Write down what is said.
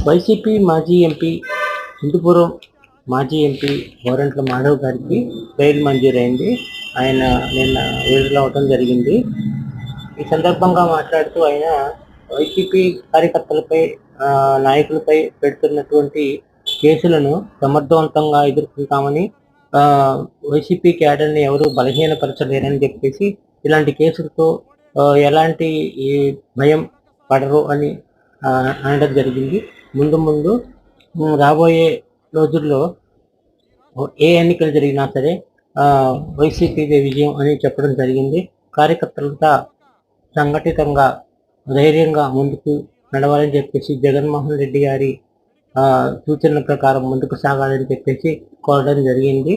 YCP మాజీ MP Hindupuram మాజీ MP Gorantla Madhav గారికి బెయిల్ మంజూరైంది. ఆయన నిన్న విడుదలవటం జరిగింది. ఈ సందర్భంగా మాట్లాడుతూ ఆయన వైసీపీ కార్యకర్తలపై నాయకులపై పెడుతున్నటువంటి కేసులను సమర్థవంతంగా ఎదుర్కొంటామని, వైసీపీ క్యాడర్ని ఎవరు బలహీనపరచలేరని చెప్పేసి ఇలాంటి కేసులతో ఎలాంటి ఈ భయం పడరు అని అనడం జరిగింది. ముందు రాబోయే రోజుల్లో ఏ ఎన్నికలు జరిగినా సరే వైసీపీదే విజయం అని చెప్పడం జరిగింది. కార్యకర్తలంతా సంఘటితంగా ధైర్యంగా ముందుకు నడవాలని చెప్పేసి జగన్మోహన్ రెడ్డి గారి సూచనల ప్రకారం ముందుకు సాగాలని చెప్పేసి కోరడం జరిగింది.